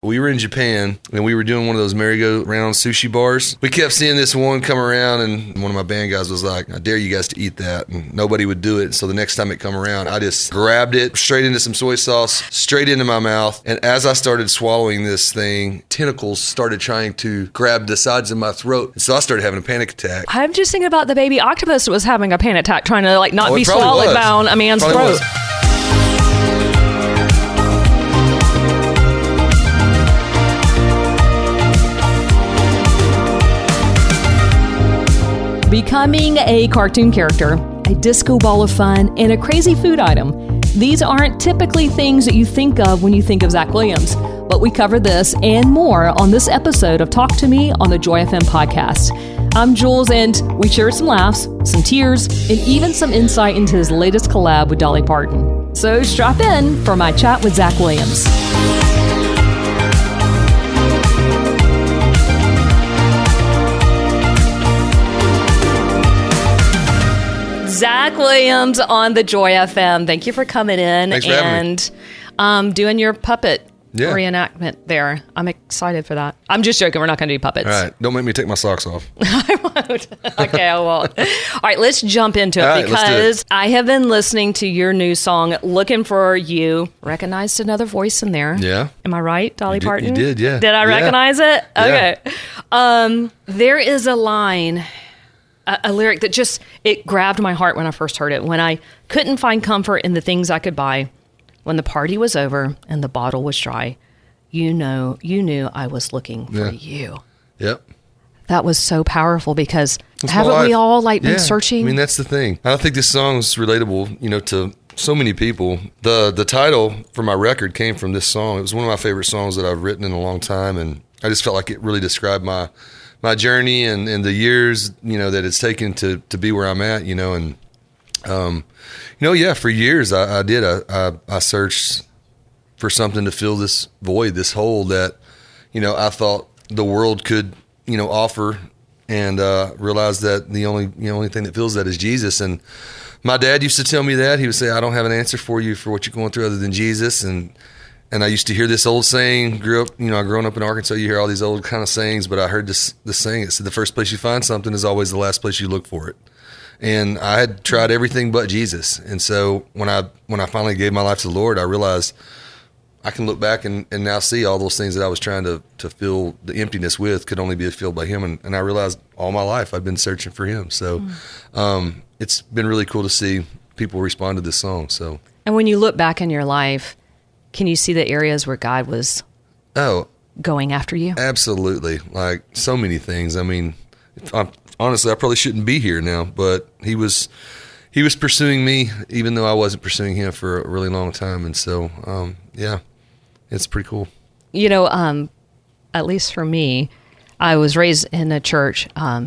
we were in Japan and we were doing one of those merry-go-round sushi bars. We kept seeing this one come around, and one of my band guys was like, I dare you guys to eat that. And nobody would do it. So the next time it come around, I just grabbed it straight into some soy sauce, straight into my mouth. And as I started swallowing this thing, tentacles started trying to grab the sides of my throat. And so I started having a panic attack. I'm just thinking about the baby octopus that was having a panic attack, trying to like not be swallowed was. down a man's Probably throat. was. Becoming a cartoon character, a disco ball of fun, and a crazy food item. These aren't typically things that you think of when you think of Zach Williams, but we covered this and more on this episode of Talk to Me on the Joy FM podcast. I'm Jules, and we shared some laughs, some tears, and even some insight into his latest collab with Dolly Parton. So strap in for my chat with Zach Williams. Zach Williams on the Joy FM. Thank you for coming in and doing your puppet reenactment there. I'm excited for that. I'm just joking. We're not going to do puppets. All right. Don't make me take my socks off. I won't. Okay, I won't. All right, let's jump into it. All right, because I have been listening to your new song, Looking for You. Recognized another voice in there. Yeah. Am I right, Dolly Parton? You did, yeah. Did I recognize it? Okay. Yeah. There is a line, a lyric that just, it grabbed my heart when I first heard it. When I couldn't find comfort in the things I could buy, when the party was over and the bottle was dry, you knew I was looking for you. Yep. That was so powerful because That's haven't we all been searching? I mean, that's the thing. I think this song's relatable, to so many people. The title for my record came from this song. It was one of my favorite songs that I've written in a long time, and I just felt like it really described my journey and the years, that it's taken to be where I'm at, and, for years I searched for something to fill this void, this hole that, I thought the world could, offer, and realized that the only thing that fills that is Jesus. And my dad used to tell me that. He would say, I don't have an answer for you for what you're going through other than Jesus. And I used to hear this old saying, growing up in Arkansas, you hear all these old kind of sayings, but I heard this saying, it said, the first place you find something is always the last place you look for it. And I had tried everything but Jesus. And so when I finally gave my life to the Lord, I realized I can look back and now see all those things that I was trying to fill the emptiness with could only be filled by Him. And I realized all my life I've been searching for Him. So it's been really cool to see people respond to this song. So, and when you look back in your life, can you see the areas where God was going after you? Absolutely. Like so many things. I mean, honestly, I probably shouldn't be here now, but he was pursuing me, even though I wasn't pursuing him for a really long time. And so, it's pretty cool. At least for me, I was raised in a church. I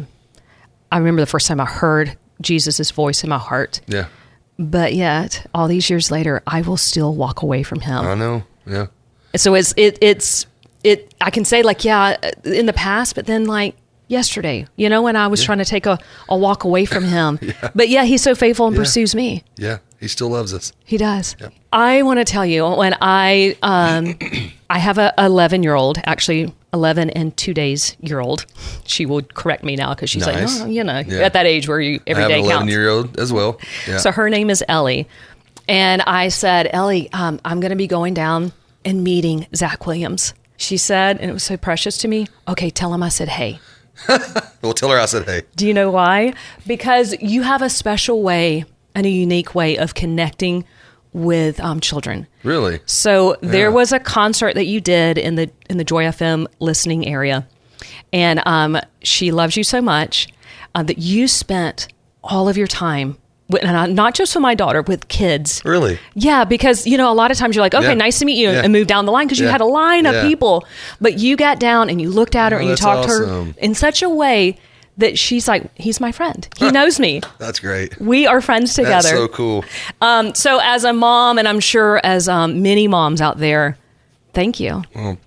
remember the first time I heard Jesus' voice in my heart. Yeah. But yet, all these years later, I will still walk away from him. I know. Yeah. So it's I can say in the past, but then yesterday, when I was trying to take a walk away from him. But he's so faithful and pursues me. Yeah, he still loves us. He does. Yep. I want to tell you, when I have a 11-year-old, actually 11 and 2 days year old. She will correct me now because she's like, at that age where every day counts. I have an 11-year-old as well. Yeah. So her name is Ellie. And I said, Ellie, I'm going to be going down and meeting Zach Williams. She said, and it was so precious to me, okay, tell him I said, hey. Well, tell her I said, hey. Do you know why? Because you have a special way and a unique way of connecting with children. Really? So there was a concert that you did in the Joy FM listening area. And she loves you so much that you spent all of your time and not just with my daughter, with kids. Really? Yeah, because, a lot of times you're like, okay, nice to meet you, and move down the line because you had a line of people. But you got down and you looked at her and you talked to her in such a way that she's like, he's my friend. He knows me. That's great. We are friends together. That's so cool. So as a mom, and I'm sure as many moms out there, thank you. Well,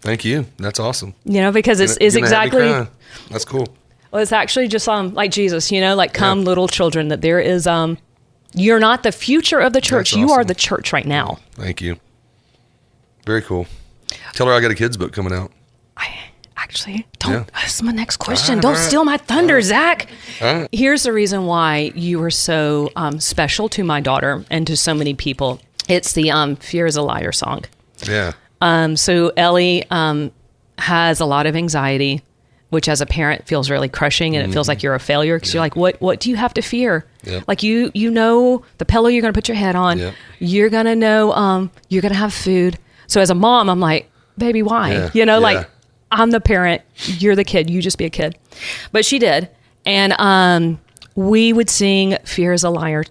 thank you. That's awesome. Because it's exactly. That's cool. Well, it's actually just like Jesus, come little children, that there is, you're not the future of the church. You are the church right now. Thank you. Very cool. Tell her I got a kids book coming out. Actually, don't. That's my next question. Don't steal my thunder, Zach. Here's the reason why you are so special to my daughter and to so many people. It's the "Fear is a Liar" song. Yeah. So Ellie has a lot of anxiety, which as a parent feels really crushing, and it feels like you're a failure because you're like, what do you have to fear? Yep. Like you know the pillow you're going to put your head on. Yep. You're going to know you're going to have food. So as a mom, I'm like, baby, why? Yeah. Like I'm the parent, you're the kid, you just be a kid. But she did. And we would sing "Fear is a Liar,"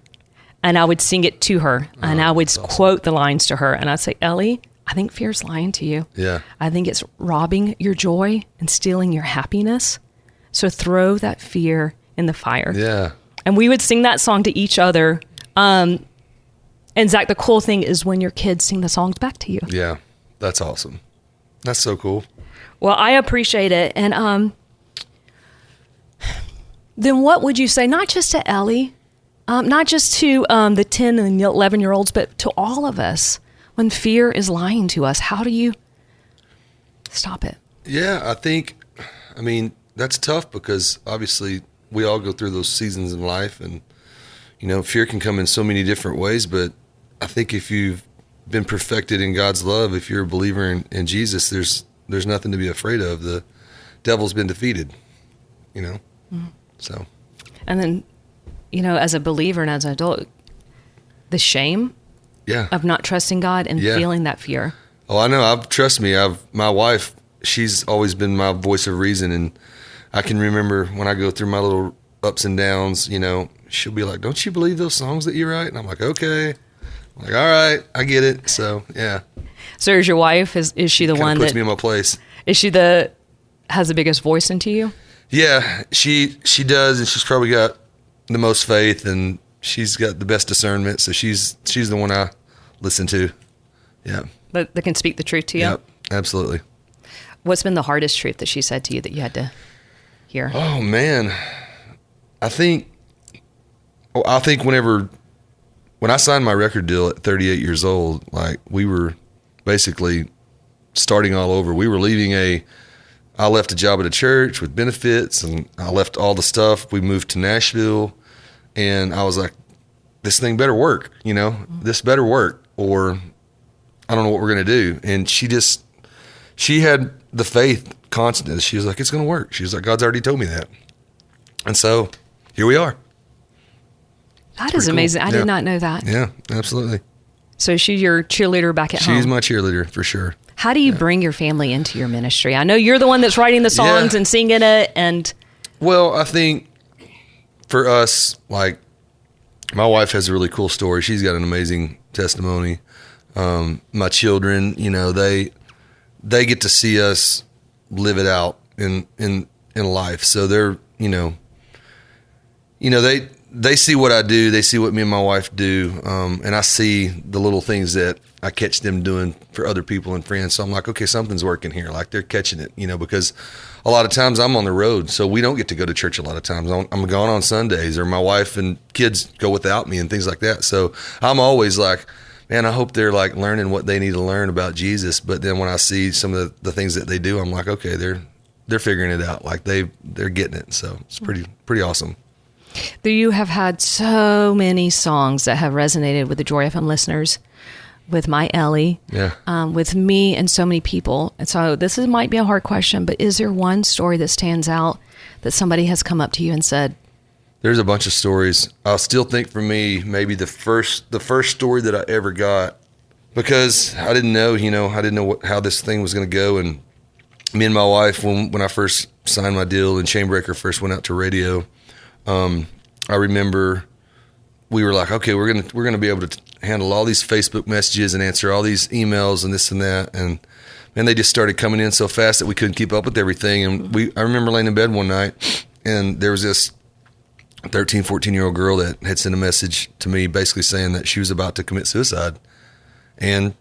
and I would sing it to her, and I would quote the lines to her, and I'd say, Ellie, I think fear's lying to you. Yeah. I think it's robbing your joy and stealing your happiness. So throw that fear in the fire. Yeah. And we would sing that song to each other. And Zach, the cool thing is when your kids sing the songs back to you. Yeah. That's awesome. That's so cool. Well, I appreciate it. And then what would you say, not just to Ellie, not just to the 10 and 11-year-olds, but to all of us, when fear is lying to us, how do you stop it? Yeah, I mean, that's tough because obviously we all go through those seasons in life, and, fear can come in so many different ways, but I think if you've been perfected in God's love, if you're a believer in Jesus, there's nothing to be afraid of. The devil's been defeated, so. And then, as a believer and as an adult, the shame of not trusting God and feeling that fear. Oh, I know. Trust me, my wife, she's always been my voice of reason, and I can remember when I go through my little ups and downs, she'll be like, "Don't you believe those songs that you write?" And I'm like, "Okay." I'm like, "All right, I get it." So, yeah. So is your wife, is she the one that puts me in my place? Is she has the biggest voice into you? Yeah, she does, and she's probably got the most faith, and she's got the best discernment. So she's the one I listen to. Yeah. That can speak the truth to you? Yep, absolutely. What's been the hardest truth that she said to you that you had to hear? Oh, man. I think when I signed my record deal at 38 years old, like we were basically starting all over. We were I left a job at a church with benefits, and I left all the stuff. We moved to Nashville, and I was like, this thing better work, this better work, or I don't know what we're going to do. And she had the faith constant. She was like, it's going to work. She was like, God's already told me that. And so here we are. That is amazing. Cool. I did not know that. Yeah, absolutely. So she's your cheerleader back at home? She's my cheerleader for sure. How do you bring your family into your ministry? I know you're the one that's writing the songs and singing it. And well, I think for us, like, my wife has a really cool story. She's got an amazing testimony. My children, they get to see us live it out in life. So they're, they see what I do. They see what me and my wife do. And I see the little things that I catch them doing for other people and friends. So I'm like, okay, something's working here. Like they're catching it, because a lot of times I'm on the road. So we don't get to go to church a lot of times. I'm gone on Sundays, or my wife and kids go without me and things like that. So I'm always like, man, I hope they're like learning what they need to learn about Jesus. But then when I see some of the things that they do, I'm like, okay, they're figuring it out. Like they're getting it. So it's pretty awesome. You have had so many songs that have resonated with the Joy FM listeners, with my Ellie, with me, and so many people. And so might be a hard question, but is there one story that stands out that somebody has come up to you and said? There's a bunch of stories. I still think for me, maybe the first story that I ever got, because I didn't know, how this thing was going to go. And me and my wife, when I first signed my deal and Chainbreaker first went out to radio, I remember we were like, okay, we're gonna be able to handle all these Facebook messages and answer all these emails and this and that, and they just started coming in so fast that we couldn't keep up with everything. And I remember laying in bed one night, and there was this 13, 14-year-old girl that had sent a message to me basically saying that she was about to commit suicide, and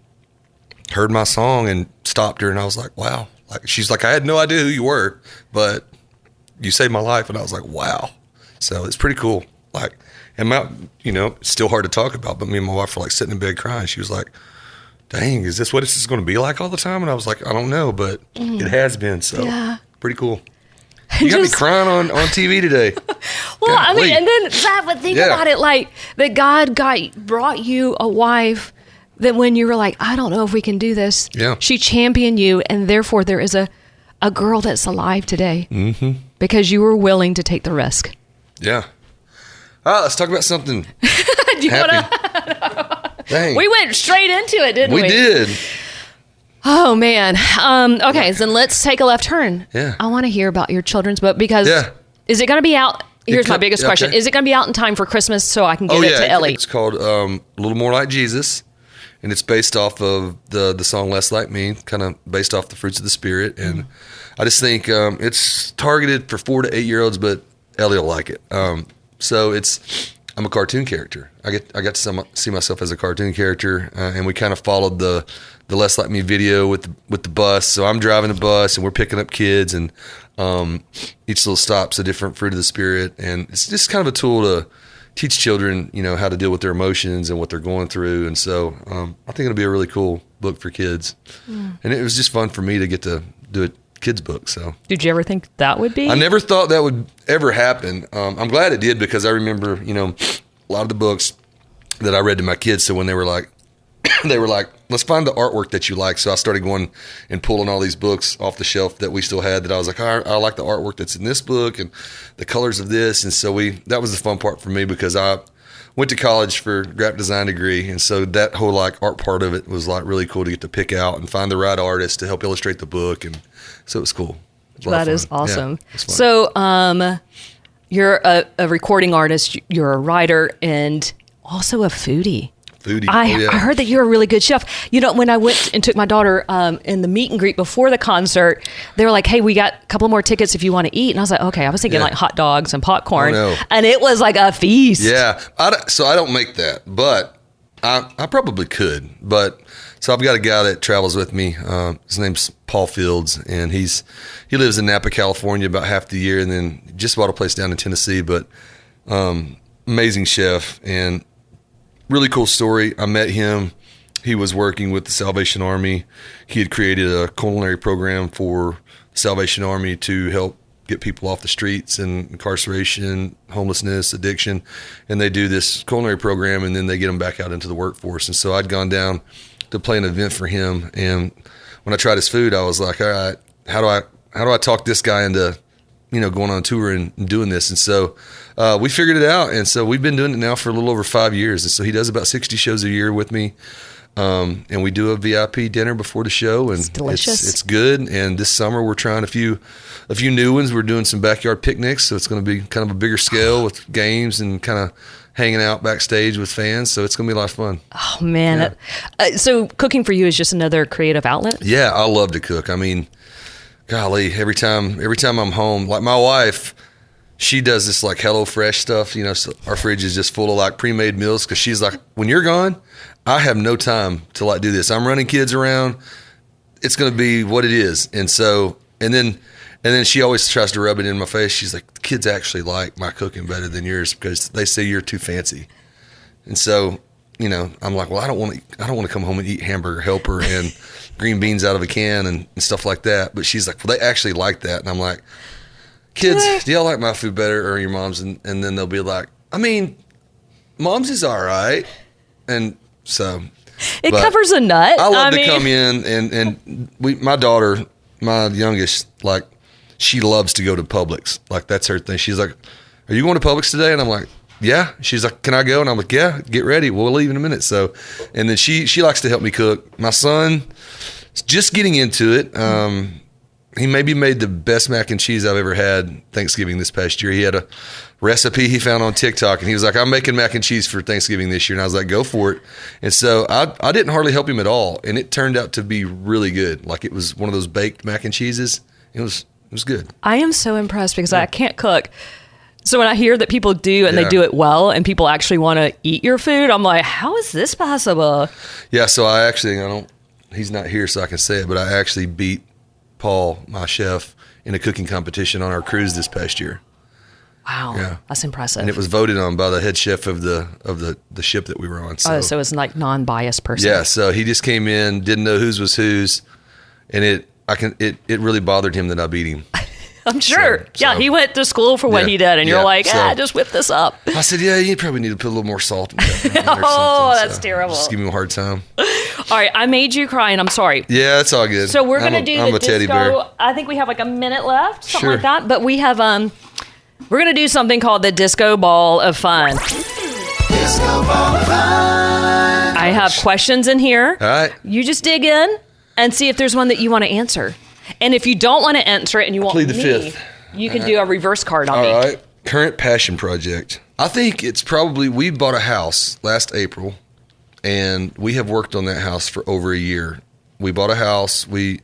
heard my song and stopped her, and I was like, wow. Like, she's like, I had no idea who you were, but you saved my life. And I was like, wow. So it's pretty cool. Like, and it's still hard to talk about, but me and my wife were like sitting in bed crying. She was like, dang, is this what this is going to be like all the time? And I was like, I don't know, but it has been. So pretty cool. You got me crying on TV today. Well, I mean, and then that, but think about it, like that God brought you a wife that when you were like, I don't know if we can do this. Yeah. She championed you, and therefore there is a girl that's alive today because you were willing to take the risk. Yeah. All right, let's talk about something Do you happy. Dang. We went straight into it, didn't we? We did. Oh, man. Okay, so then let's take a left turn. Yeah. I want to hear about your children's book because is it going to be out? Here's my biggest question. Is it going to be out in time for Christmas so I can give it to Ellie? It's called A Little More Like Jesus, and it's based off of the song Less Like Me, kind of based off the fruits of the Spirit. And I just think it's targeted for 4 to 8 year olds, but Ellie will like it. So I'm a cartoon character. I got to see myself as a cartoon character, and we kind of followed the Less Like Me video with the bus. So I'm driving the bus, and we're picking up kids, and each little stop's a different fruit of the Spirit, and it's just kind of a tool to teach children, how to deal with their emotions and what they're going through. And so I think it'll be a really cool book for kids, and it was just fun for me to get to do a kids book. So did you ever think that would be? I never thought that would ever happen. I'm glad it did because I remember, a lot of the books that I read to my kids. So when they were like, let's find the artwork that you like. So I started going and pulling all these books off the shelf that we still had that I was like, I like the artwork that's in this book and the colors of this. And so that was the fun part for me because I went to college for graphic design degree. And so that whole art part of it was really cool to get to pick out and find the right artist to help illustrate the book. And so it was cool. That is awesome. Yeah, so you're a recording artist, you're a writer, and also a foodie. I heard that you're a really good chef. When I went and took my daughter in the meet and greet before the concert, they were like, hey, we got a couple more tickets if you want to eat. And I was like, okay. I was thinking like hot dogs and popcorn. And it was like a feast. Yeah. So I don't make that, but I probably could. So I've got a guy that travels with me. His name's Paul Fields, and he lives in Napa, California about half the year, and then just bought a place down in Tennessee. But amazing chef and really cool story. I met him. He was working with the Salvation Army. He had created a culinary program for the Salvation Army to help get people off the streets and incarceration, homelessness, addiction. And they do this culinary program, and then they get them back out into the workforce. And so I'd gone down to play an event for him. And when I tried his food, I was like, all right, how do I talk this guy into, going on tour and doing this? And so we figured it out. And so we've been doing it now for a little over 5 years. And so he does about 60 shows a year with me. And we do a VIP dinner before the show, and it's delicious. It's good. And this summer we're trying a few new ones. We're doing some backyard picnics, so it's going to be kind of a bigger scale with games and kind of hanging out backstage with fans. So it's going to be a lot of fun. Oh man! Yeah. So cooking for you is just another creative outlet. Yeah, I love to cook. I mean, golly, every time I'm home, like my wife, she does this like HelloFresh stuff. So our fridge is just full of pre-made meals because she's like, when you're gone, I have no time to do this. I'm running kids around. It's going to be what it is. And so, and then she always tries to rub it in my face. She's like, the kids actually like my cooking better than yours because they say you're too fancy. And so, I'm like, well, I don't want to come home and eat hamburger helper and green beans out of a can and stuff like that. But she's like, well, they actually like that. And I'm like, kids, do y'all like my food better or your mom's? And then they'll be like, I mean, mom's is all right. And so it covers a nut. I love to come in and my daughter, my youngest, she loves to go to Publix. That's her thing. She's like, are you going to Publix today? And I'm like, yeah. She's like, can I go? And I'm like, yeah, get ready. We'll leave in a minute. So, and then she likes to help me cook. My son is just getting into it. He maybe made the best mac and cheese I've ever had Thanksgiving this past year. He had a recipe he found on TikTok, and he was like, I'm making mac and cheese for Thanksgiving this year. And I was like, go for it. And so I didn't hardly help him at all. And it turned out to be really good. It was one of those baked mac and cheeses. It was good. I am so impressed because I can't cook. So when I hear that people do and they do it well and people actually want to eat your food, I'm like, how is this possible? Yeah, so he's not here so I can say it, but I actually beat Paul, my chef, in a cooking competition on our cruise this past year. Wow, Yeah. that's impressive. And it was voted on by the head chef of the ship that we were on. So it's like non-biased person. Yeah, so he just came in, didn't know whose was whose, and it really bothered him that I beat him. I'm sure. So, he went to school for what he did, and you're like, just whip this up. I said, yeah, you probably need to put a little more salt in that. Oh, that's terrible. Just give me a hard time. All right, I made you cry, and I'm sorry. Yeah, that's all good. So we're gonna do I'm the a teddy disco. bear. I think we have like a minute left, something Sure. like that. But we have we're gonna do something called the Disco Ball of Fun. Disco Ball of Fun. I have questions in here. All right. You just dig in and see if there's one that you want to answer. And if you don't want to answer it and you want Plead the me, fifth. you can do a reverse card on me. All right. Current passion project. I think it's probably, we bought a house last April, and we have worked on that house for over a year. We bought a house. We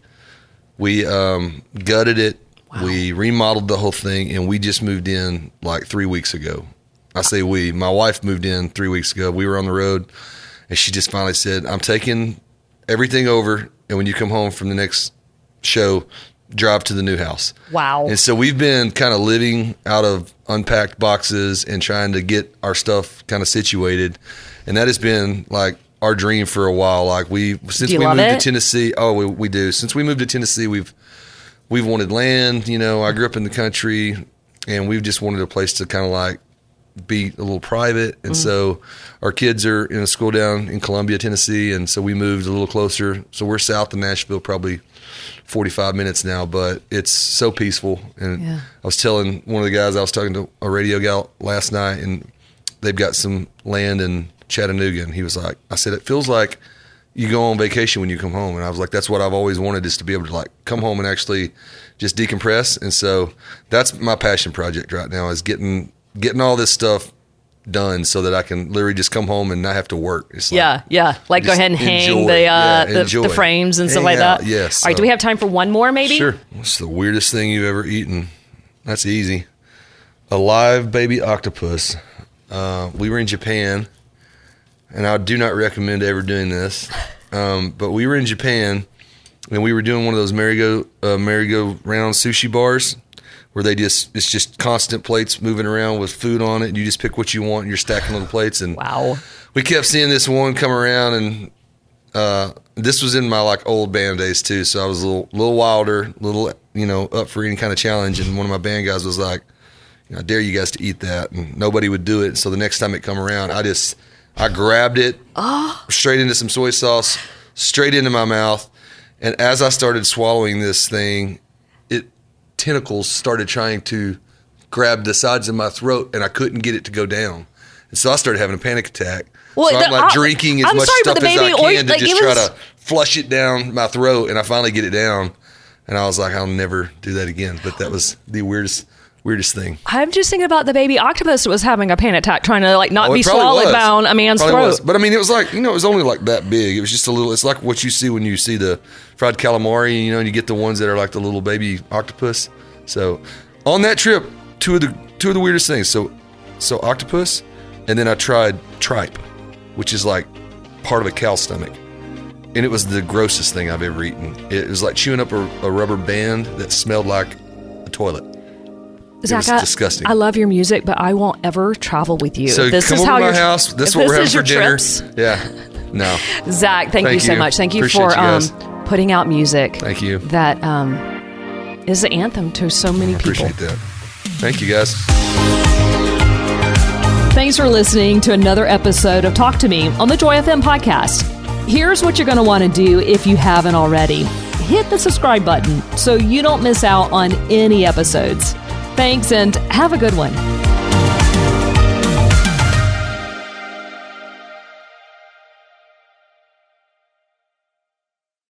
gutted it. Wow. We remodeled the whole thing, and we just moved in like 3 weeks ago. I say we. My wife moved in 3 weeks ago. We were on the road, and she just finally said, I'm taking everything over, and when you come home from the next show, drive to the new house. Wow. And so we've been kind of living out of unpacked boxes and trying to get our stuff kind of situated. And that has been like our dream for a while. Like since we moved to Tennessee, we do. Since we moved to Tennessee, we've wanted land. You know, I grew up in the country, and we've just wanted a place to kind of like be a little private. And so our kids are in a school down in Columbia, Tennessee. And so we moved a little closer. So we're south of Nashville, probably 45 minutes now, but it's so peaceful. And I was telling one of the guys, I was talking to a radio gal last night, and they've got some land in Chattanooga. And he was like, I said, it feels like you go on vacation when you come home. And I was like, that's what I've always wanted, is to be able to like come home and actually just decompress. And so that's my passion project right now, is getting all this stuff done so that I can literally just come home and not have to work. It's like, like go ahead and hang the frames and stuff like that. Yes. All right, do we have time for one more maybe? Sure. What's the weirdest thing you've ever eaten? That's easy. A live baby octopus. We were in Japan, and I do not recommend ever doing this, but we were in Japan, and we were doing one of those merry-go-round sushi bars, where it's just constant plates moving around with food on it, and you just pick what you want, and you're stacking on the plates. And wow, we kept seeing this one come around, and this was in my like old band days too, so I was a little wilder, up for any kind of challenge. And one of my band guys was like, I dare you guys to eat that, and nobody would do it. So the next time it come around, I grabbed it straight into some soy sauce, straight into my mouth, and as I started swallowing this thing, tentacles started trying to grab the sides of my throat, and I couldn't get it to go down. And so I started having a panic attack. Well, so I'm like drinking as much stuff as I can to just try to flush it down my throat, and I finally get it down. And I was like, I'll never do that again. But that was the weirdest thing. I'm just thinking about the baby octopus that was having a panic attack, trying to like not be swallowed down a man's throat. But I mean, it was like, it was only like that big. It was just a little, it's like what you see when you see the fried calamari, and you get the ones that are like the little baby octopus. So on that trip, two of the weirdest things. So octopus, and then I tried tripe, which is like part of a cow's stomach. And it was the grossest thing I've ever eaten. It was like chewing up a rubber band that smelled like a toilet. Zach, it was disgusting. I love your music, but I won't ever travel with you. So this come is over how to my house. This is what we're having for dinner. Trips. Yeah. No. Zach, thank you so much. Thank you Appreciate for putting out music. Thank you. That is the anthem to so many people. Appreciate that. Thank you, guys. Thanks for listening to another episode of Talk to Me on the Joy FM podcast. Here's what you're going to want to do if you haven't already. Hit the subscribe button so you don't miss out on any episodes. Thanks, and have a good one.